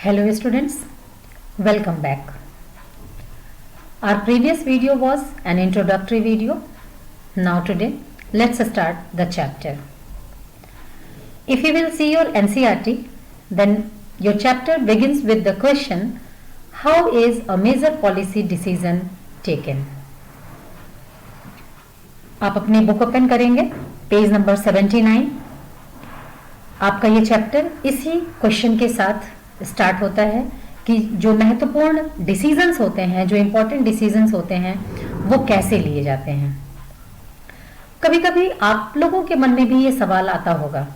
Hello students, welcome back. Our previous video was an introductory video. Now today, let's start the chapter. If you will see your NCERT, then your chapter begins with the question, how is a major policy decision taken? आप अपनी book open करेंगे, page number 79. आपका ये chapter इसी question के साथ start होता है कि जो महत्वपूर्ण डिसीजंस होते हैं, जो इंपॉर्टेंट डिसीजंस होते हैं, वो कैसे लिए जाते हैं. कभी कभी आप लोगों के मन में भी ये सवाल आता होगा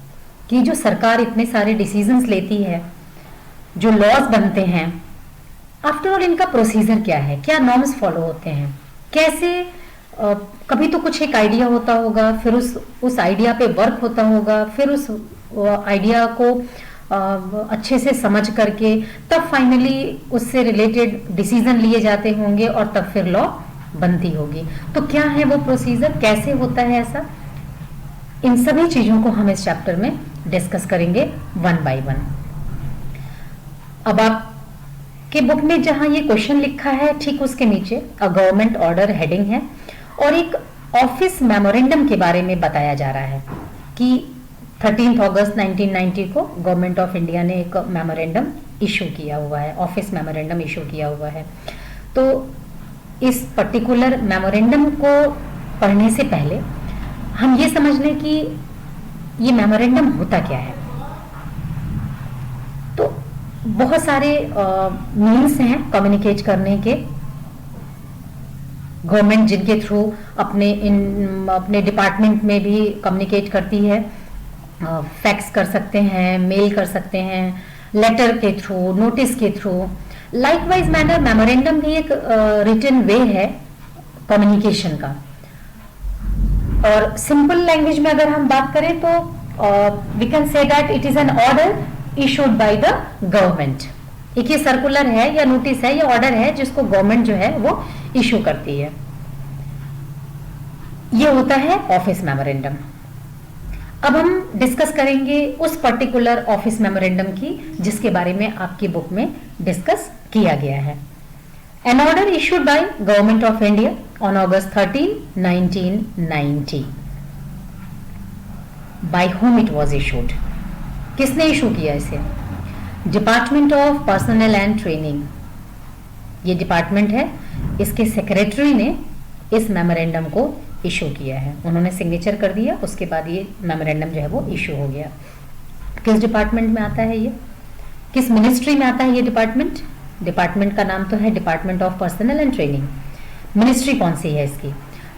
कि जो सरकार इतने सारे डिसीजंस लेती है, जो लॉज बनते हैं, आफ्टर ऑल इनका प्रोसीजर क्या है, क्या नॉर्म्स फॉलो होते हैं, कैसे कभी तो कुछ एक आइडिया होता होगा, फिर उस आइडिया पे वर्क होता होगा, फिर उस आइडिया को अच्छे से समझ करके तब फाइनली उससे रिलेटेड डिसीजन लिए जाते होंगे और तब फिर लॉ बनती होगी. तो क्या है वो प्रोसीजर, कैसे होता है ऐसा, इन सभी चीजों को हम इस चैप्टर में डिस्कस करेंगे वन बाय वन. अब आपके बुक में जहां ये क्वेश्चन लिखा है, ठीक उसके नीचे अ गवर्नमेंट ऑर्डर हेडिंग है और एक ऑफिस मेमोरेंडम के बारे में बताया जा रहा है कि 13 अगस्त 1990 को गवर्नमेंट ऑफ इंडिया ने एक मेमोरेंडम इशू किया हुआ है, ऑफिस मेमोरेंडम इशू किया हुआ है. तो इस पर्टिकुलर मेमोरेंडम को पढ़ने से पहले हम ये समझ लें कि ये मेमोरेंडम होता क्या है. तो बहुत सारे मीन्स हैं कम्युनिकेट करने के. गवर्नमेंट जिनके थ्रू अपने डिपार्टमेंट में भी कम्युनिकेट करती है, फैक्स कर सकते हैं, मेल कर सकते हैं, लेटर के थ्रू, नोटिस के थ्रू. लाइकवाइज मैनर मेमोरेंडम भी एक रिटन वे है कम्युनिकेशन का. और सिंपल लैंग्वेज में अगर हम बात करें तो we can say that it is an order issued by the government. एक ये सर्कुलर है या नोटिस है या ऑर्डर है जिसको गवर्नमेंट जो है वो इशू करती है. ये होता है ऑफिस मेमोरेंडम. अब हम डिस्कस करेंगे उस पर्टिकुलर ऑफिस मेमोरेंडम की जिसके बारे में आपकी बुक में डिस्कस किया गया है. An order issued by government of India on August 13, 1990. By home it was issued. किसने इशू किया इसे? Department of personnel and training. ये डिपार्टमेंट है, इसके सेक्रेटरी ने इस मेमोरेंडम को इशू किया है. उन्होंने सिग्नेचर कर दिया, उसके बाद ये मेमोरेंडम जो है वो इशू हो गया. किस डिपार्टमेंट में आता है ये, किस मिनिस्ट्री में आता है ये डिपार्टमेंट? डिपार्टमेंट का नाम तो है department of personnel and training. Ministry कौन सी है इसकी?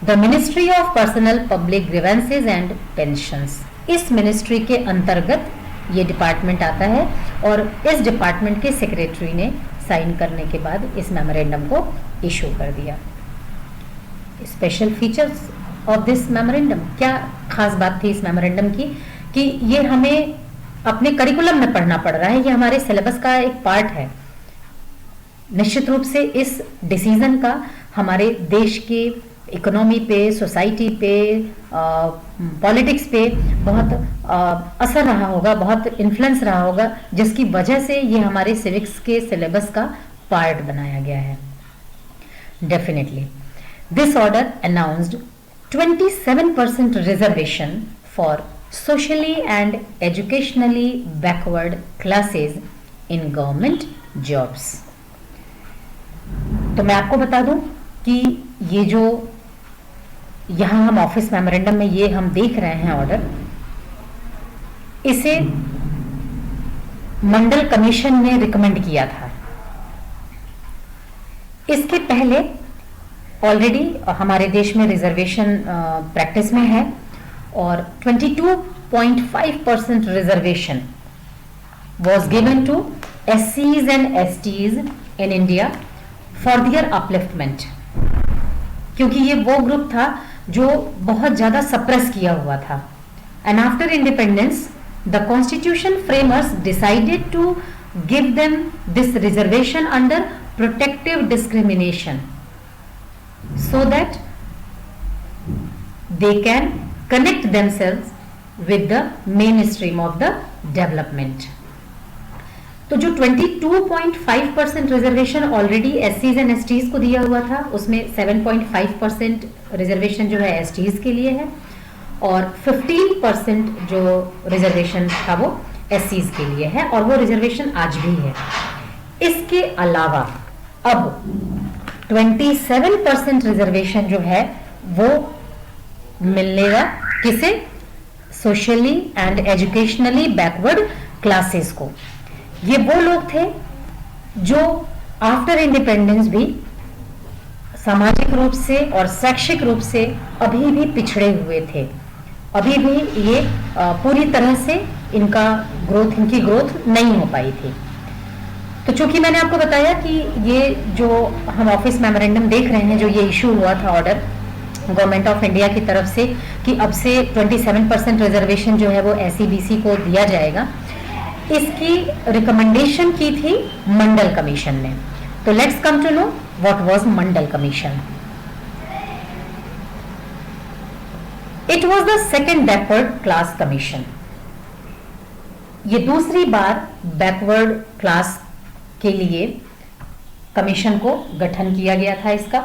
The ministry of personnel public grievances and pensions. इस मिनिस्ट्री के अंतर्गत ये डिपार्टमेंट आता है और इस डिपार्टमेंट के सेक्रेटरी ने साइन करने के बाद इस मेमोरेंडम को इशू कर दिया. Special features of this memorandum, क्या खास बात थी इस मेमोरेंडम की कि ये हमें अपने करिकुलम में पढ़ना पड़ रहा है, ये हमारे सिलेबस का एक पार्ट है. निश्चित रूप से इस डिसीजन का हमारे देश के इकोनॉमी पे, सोसाइटी पे, पॉलिटिक्स पे बहुत असर रहा होगा, बहुत इन्फ्लुएंस रहा होगा, जिसकी वजह से ये हमारे सिविक्स के सिलेबस का पार्ट बनाया गया है. Definitely this order announced 27% reservation for socially and educationally backward classes in government jobs. तो मैं आपको बता दूं कि ये जो यहां हम ऑफिस मेमोरेंडम में ये हम देख रहे हैं ऑर्डर, इसे मंडल कमीशन ने रिकमेंड किया था. इसके पहले ऑलरेडी हमारे देश में रिजर्वेशन प्रैक्टिस में है और 22.5% reservation was given to SCs and STs in India for their upliftment. क्योंकि ये वो ग्रुप था जो बहुत ज्यादा सप्रेस किया हुआ था. And after independence, the constitution framers decided to give them this reservation under protective discrimination, so that they can connect themselves with the mainstream of the development. तो जो 22.5% रिजर्वेशन ऑलरेडी एससीज एंड एसटीज को दिया हुआ था, उसमें 7.5% reservation जो है STs के लिए है और 15% जो रिजर्वेशन था वो एससीज के लिए है, और वो रिजर्वेशन आज भी है। इसके अलावा अब 27% रिजर्वेशन जो है वो मिलेगा किसे? Socially and educationally backward classes को। ये वो लोग थे जो आफ्टर इंडिपेंडेंस भी सामाजिक रूप से और शैक्षिक रूप से अभी भी पिछड़े हुए थे, अभी भी ये पूरी तरह से इनकी ग्रोथ नहीं हो पाई थी। तो चूंकि मैंने आपको बताया कि ये जो हम ऑफिस मेमोरेंडम देख रहे हैं, जो ये इशू हुआ था ऑर्डर गवर्नमेंट ऑफ इंडिया की तरफ से कि अब से 27% रिजर्वेशन जो है वो एसईबीसी को दिया जाएगा, इसकी रिकमेंडेशन की थी मंडल कमीशन ने। तो let's come to know what was Mandal commission. It was the second backward class commission. ये दूसरी बार बैकवर्ड क्लास के लिए कमीशन को गठन किया गया था इसका।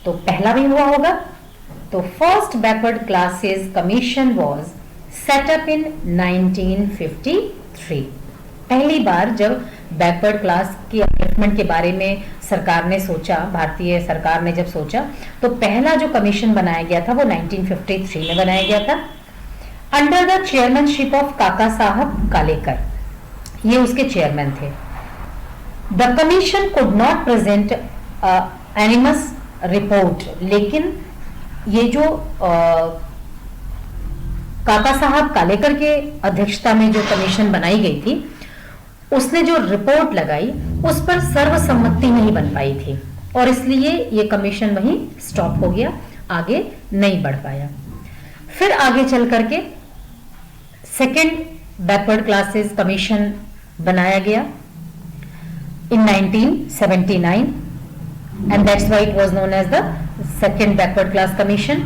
तो पहला भी हुआ होगा। तो first backward classes commission was set up in 1953। पहली बार जब बैकवर्ड क्लास की अपलिफ्टमेंट के बारे में सरकार ने सोचा, भारतीय सरकार ने जब सोचा, तो पहला जो कमीशन बनाया गया था वो 1953 में बनाया गया था, अंडर द चेयरमैनशिप ऑफ काका साहब कालेकर। ये उसके चेयरमैन थे। The commission could not present एनिमस report, लेकिन ये जो काका साहब कालेकर के अध्यक्षता में जो कमीशन बनाई गई थी, उसने जो रिपोर्ट लगाई उस पर सर्वसम्मति नहीं बन पाई थी और इसलिए ये कमीशन वहीं स्टॉप हो गया, आगे नहीं बढ़ पाया। फिर आगे चल करके सेकेंड बैकवर्ड क्लासेस कमीशन बनाया गया in 1979 and that's why it was known as the second backward class commission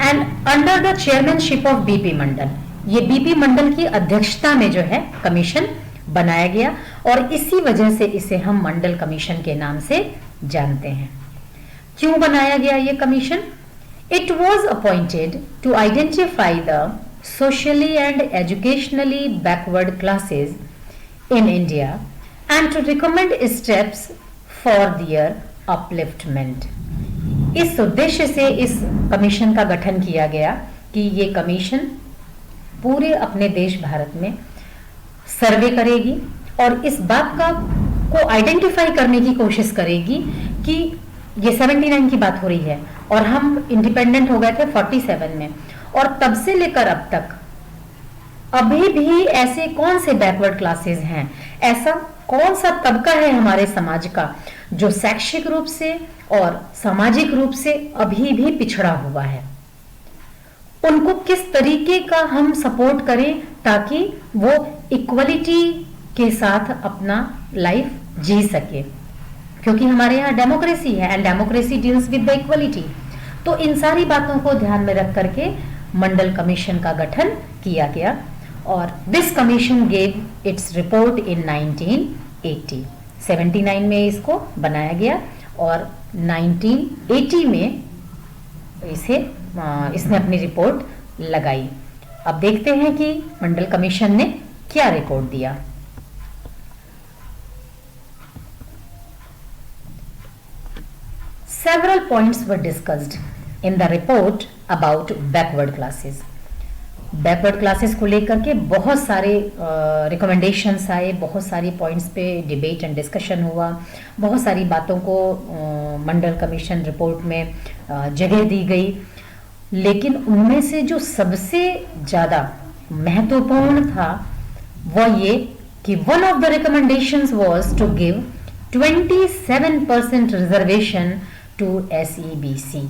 and under the chairmanship of BP Mandal. ये बीपी मंडल की अध्यक्षता में जो है कमीशन बनाया गया और इसी वजह से इसे हम मंडल कमीशन के नाम से जानते हैं। क्यों बनाया गया ये commission? It was appointed to identify the socially and educationally backward classes in India and to recommend steps for their upliftment। इस उद्देश्य से इस कमीशन का गठन किया गया कि ये कमीशन पूरे अपने देश भारत में सर्वे करेगी और इस बात को आइडेंटिफाई करने की कोशिश करेगी कि ये 79 की बात हो रही है और हम इंडिपेंडेंट हो गए थे 47 में, और तब से लेकर अब तक अभी भी ऐसे कौन से बैकवर्ड क्लासेस हैं, ऐसा कौन सा तबका है हमारे समाज का जो शैक्षिक रूप से और सामाजिक रूप से अभी भी पिछड़ा हुआ है। उनको किस तरीके का हम सपोर्ट करें ताकि वो इक्वलिटी के साथ अपना लाइफ जी सके, क्योंकि हमारे यहाँ डेमोक्रेसी है and democracy deals with the equality. तो इन सारी बातों को ध्यान में रख करके मंडल कमीशन का गठन किया गया और this commission gave its report इन 1980। 79 में इसको बनाया गया और 1980 में इसने अपनी रिपोर्ट लगाई। अब देखते हैं कि मंडल कमीशन ने क्या रिपोर्ट दिया। Several points were discussed in the report about backward classes। Backward classes को लेकर के बहुत सारे रिकमेंडेशंस आए, बहुत सारी पॉइंट्स पे डिबेट एंड डिस्कशन हुआ, बहुत सारी बातों को मंडल कमीशन रिपोर्ट में जगह दी गई, लेकिन उनमें से जो सबसे ज़्यादा महत्वपूर्ण था वह ये कि one of the recommendations was to give 27% reservation to SEBC।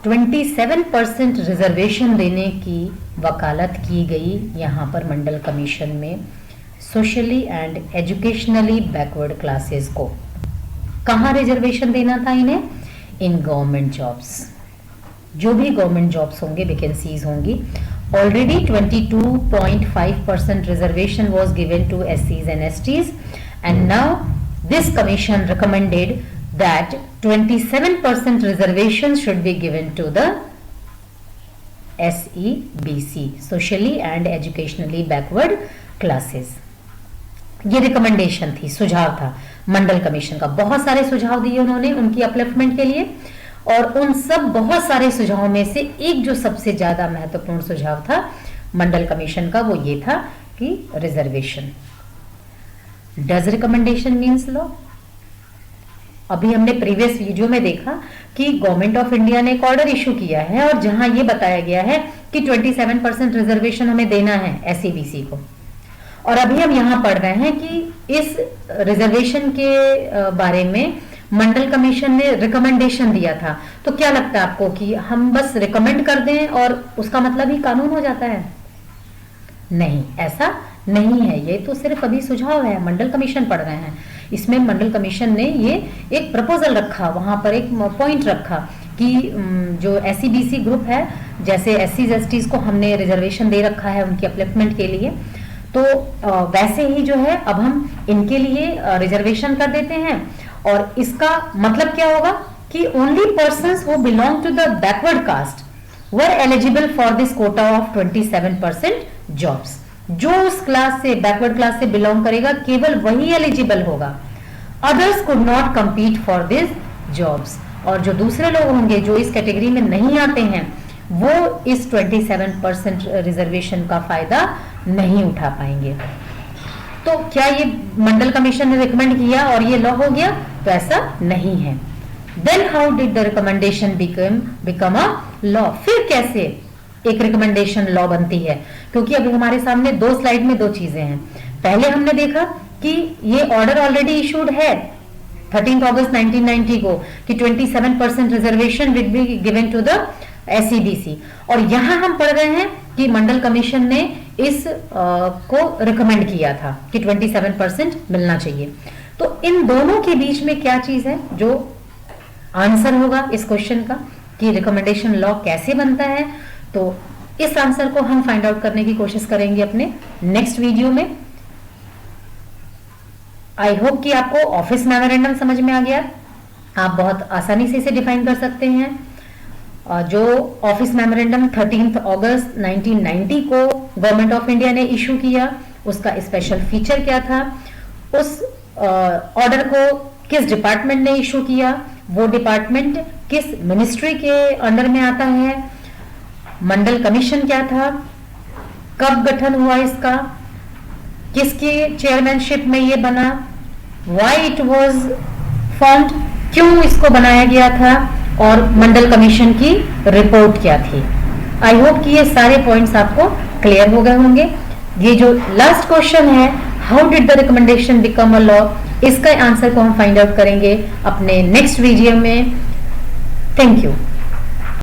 27% reservation देने की वकालत की गई यहाँ पर मंडल कमीशन में socially and educationally backward classes को। कहाँ रिजर्वेशन देना था इन्हें? In government jobs. जो भी गवर्नमेंट जॉब्स होंगे, वैकेंसीज होंगी, already 22.5% reservation was given to SCs and STs, and now this commission recommended that 27% reservation should be given to the SEBC, socially and educationally backward classes. ये recommendation थी, सुझाव था मंडल commission का। बहुत सारे सुझाव दिए उन्होंने उनकी अपलिफ्टमेंट के लिए, और उन सब बहुत सारे सुझावों में से एक जो सबसे ज्यादा महत्वपूर्ण सुझाव था मंडल कमीशन का, वो ये था कि reservation. Does recommendation means law? अभी हमने प्रीवियस वीडियो में देखा कि गवर्नमेंट ऑफ इंडिया ने एक ऑर्डर इशू किया है और जहां ये बताया गया है कि 27% रिजर्वेशन हमें देना है एसईबीसी को, और अभी हम यहां पढ़ रहे हैं कि इस रिजर्वेशन के बारे में मंडल कमीशन ने रिकमेंडेशन दिया था। तो क्या लगता है आपको कि हम बस रिकमेंड कर दें और उसका मतलब ही कानून हो जाता है? नहीं, ऐसा नहीं है। ये तो सिर्फ अभी सुझाव है, मंडल कमीशन पढ़ रहे हैं। इसमें मंडल कमीशन ने ये एक प्रपोजल रखा, वहां पर एक पॉइंट रखा कि जो एससीबीसी ग्रुप है, जैसे एससीज एसटीज को हमने रिजर्वेशन दे रखा है उनकी अपलिफ्टमेंट के लिए, तो वैसे ही जो है अब हम इनके लिए रिजर्वेशन कर देते हैं। और इसका मतलब क्या होगा कि only persons who belong to the backward caste were eligible for this quota of 27% jobs. जो उस क्लास से, बैकवर्ड क्लास से बिलोंग करेगा, केवल वही एलिजिबल होगा। Others could not compete for this jobs. और जो दूसरे लोग होंगे जो इस कैटेगरी में नहीं आते हैं, वो इस 27% रिजर्वेशन का फायदा नहीं उठा पाएंगे। तो क्या ये मंडल कमीशन ने रिकमेंड किया और ये लॉ हो गया? तो ऐसा नहीं है। Then how did the recommendation become a law? फिर कैसे एक रिकमेंडेशन लॉ बनती है? क्योंकि अभी हमारे सामने दो स्लाइड में दो चीजें हैं। पहले हमने देखा कि ये ऑर्डर ऑलरेडी इशूड है 13 अगस्त 1990 को कि 27% reservation will be given to the SEBC, और यहां हम पढ़ रहे हैं कि मंडल कमीशन ने इस को रिकमेंड किया था कि 27% मिलना चाहिए। तो इन दोनों के बीच में क्या चीज है जो आंसर होगा इस क्वेश्चन का कि रिकमेंडेशन लॉ कैसे बनता है? तो इस आंसर को हम फाइंड आउट करने की कोशिश करेंगे अपने नेक्स्ट वीडियो में। आई होप कि आपको ऑफिस मेमोरेंडम समझ में आ गया। आप बहुत आसानी से इसे डिफाइन कर सकते हैं। जो ऑफिस मेमोरेंडम 13 अगस्त 1990 को गवर्नमेंट ऑफ इंडिया ने इशू किया, उसका स्पेशल फीचर क्या था, उस ऑर्डर को किस डिपार्टमेंट ने इशू किया, वो डिपार्टमेंट किस मिनिस्ट्री के अंडर में आता है, मंडल कमीशन क्या था, कब गठन हुआ इसका, किसकी चेयरमैनशिप में ये बना, व्हाई इट वाज फॉर्म्ड, क्यों इसको बनाया गया था, और मंडल कमीशन की रिपोर्ट क्या थी। आई होप कि ये सारे पॉइंट्स आपको क्लियर हो गए होंगे। ये जो लास्ट क्वेश्चन है, how did the recommendation become a law, इसका आंसर को हम फाइंड आउट करेंगे अपने नेक्स्ट वीडियो में। Thank you.